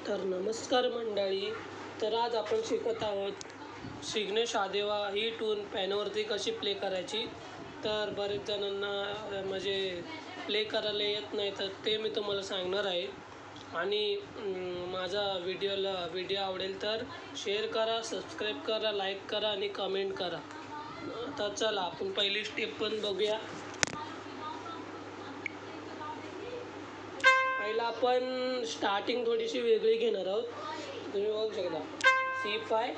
तर नमस्कार मंडळी. तर आज आपण शिकत आहोत शिग्नेश आदेवा ही टून पॅनवरती कशी प्ले करायची. तर बरेच जणांना म्हणजे प्ले करायला येत नाही, तर ते मी तुम्हाला सांगणार आहे. आणि माझा व्हिडिओ आवडेल तर शेअर करा, सबस्क्राईब करा, लाईक करा आणि कमेंट करा. तर चला आपण पहिली स्टेप पण बघूया. पहिला आपण स्टार्टिंग थोडीशी वेगळी घेणार आहोत. तुम्ही बघू शकता C5,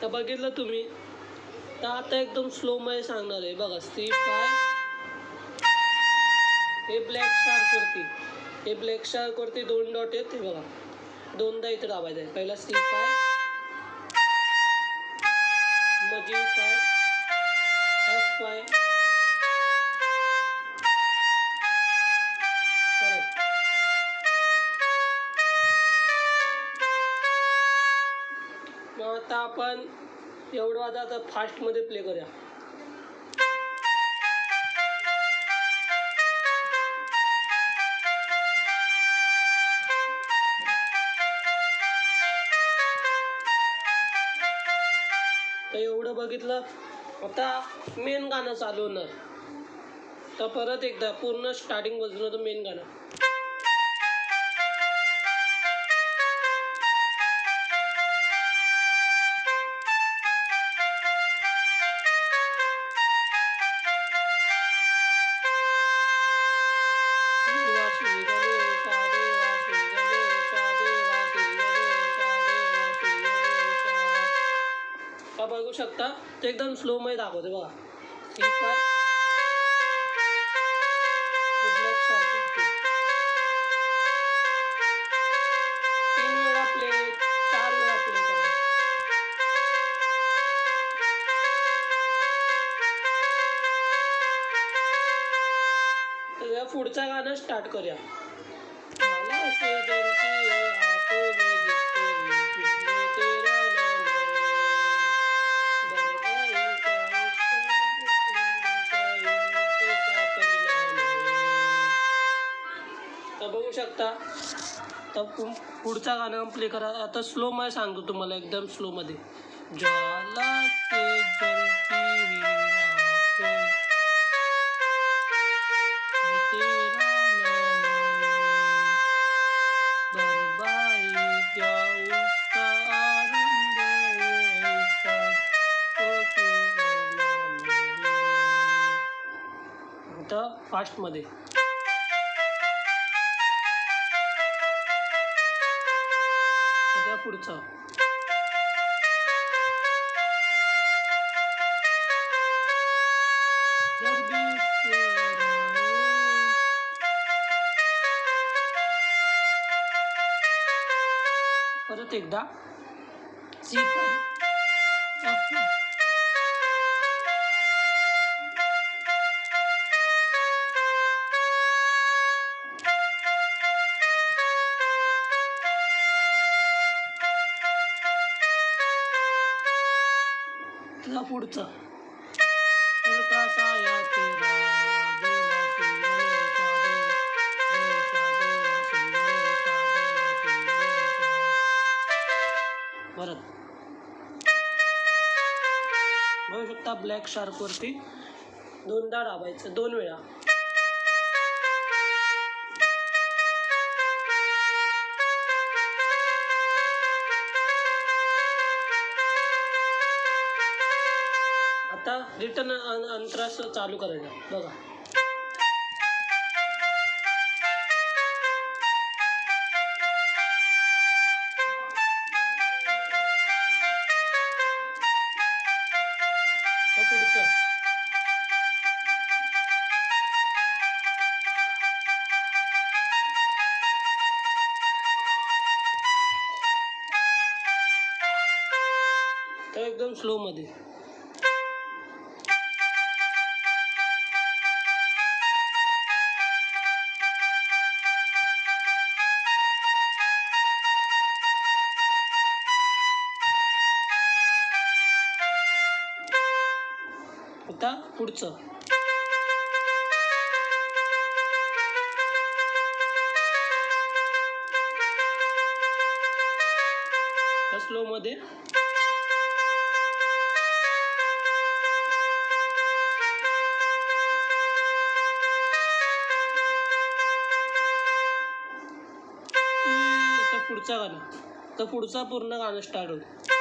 तर बघितलं तुम्ही. तर आता एकदम स्लो मध्ये सांगणार आहे बघा. C5 हे ब्लॅक शार्क वरती 2 डॉट आहेत, हे बघा. दोनदा इथे दाबायचं आहे. पहिला C5, मग G5, F5, परत. मग आता आपण एवढं आता फास्टमध्ये प्ले करूया. तर एवढं बघितलं. आता मेन गाणं चालू होणार. तर परत एकदा पूर्ण स्टार्टिंग पासून होतं मेन गाणं. बघू शकता ते एकदम स्लो मध्ये दाखवते बघा. C5 ब्लॅक शार्क 3 वेळा प्ले, 4 वेळा प्ले करा. तर या पुढचं गाणं स्टार्ट करूया. तर बघू शकता. तर पुढचा गाणं प्ले करा. आता स्लो मध्ये सांगतो तुम्हाला, एकदम स्लो मध्ये. ज्वाला से जलती हुई आँखों में तेरा नाम है, बर्बादी क्या उसका आरंभ है, ऐसा तो क्यों नाम है. आता फास्ट मध्ये. पुढचा परत एकदा C5, F5. पुढचा परत बघू शकता ब्लॅक शार्क वरती 2दा दाबायचं, 2 वेळा. आता रिटर्न अंतरास चालू करायचं बघा. पुढचं तर एकदम स्लो मध्ये. आता पुढचं. स्लोमध्ये. पुढचं गाणं. तर पुढचा पूर्ण गाणं स्टार्ट होतं.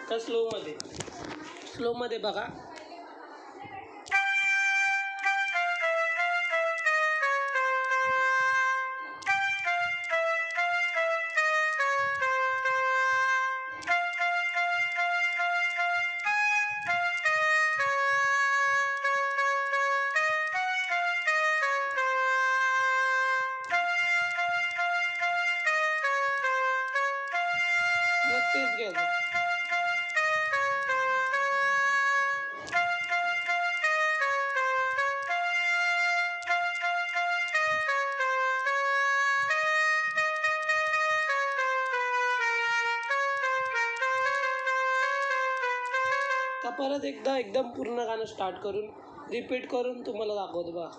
तर स्लोमध्ये बघा. तेच घ्यायचं. तर परत एकदा एकदम पूर्ण गाणं स्टार्ट करून रिपीट करून तुम्हाला दाखवतो बघा.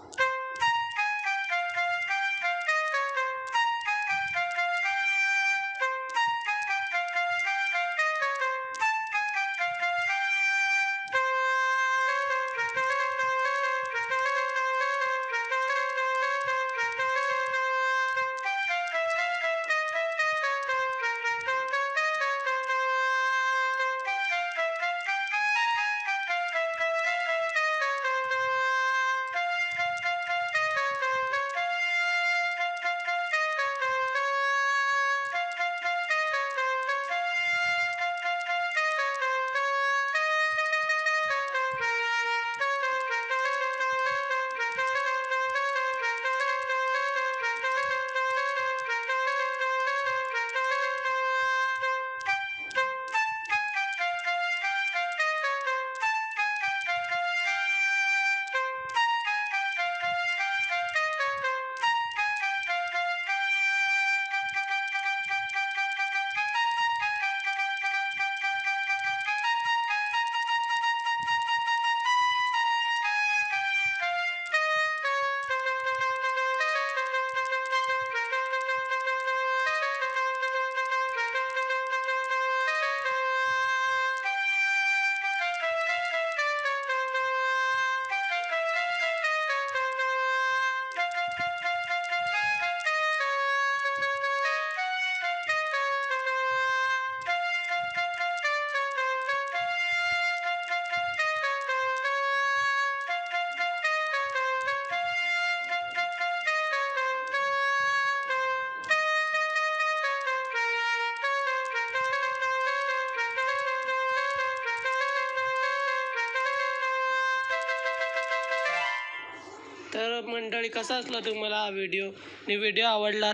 तर मंडळी, कसा असला तुम्हाला हा व्हिडिओ आणि व्हिडिओ आवडला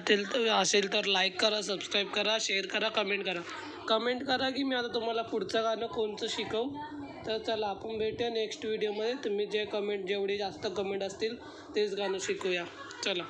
असेल तर लाईक करा, सबस्क्राईब करा, शेअर करा, कमेंट करा की मी आता तुम्हाला पुढचं गाणं कोणतं शिकवू. तर चला आपण भेटूया नेक्स्ट व्हिडिओमध्ये. तुम्ही जेवढे जास्त कमेंट असतील तेच गाणं शिकूया. चला.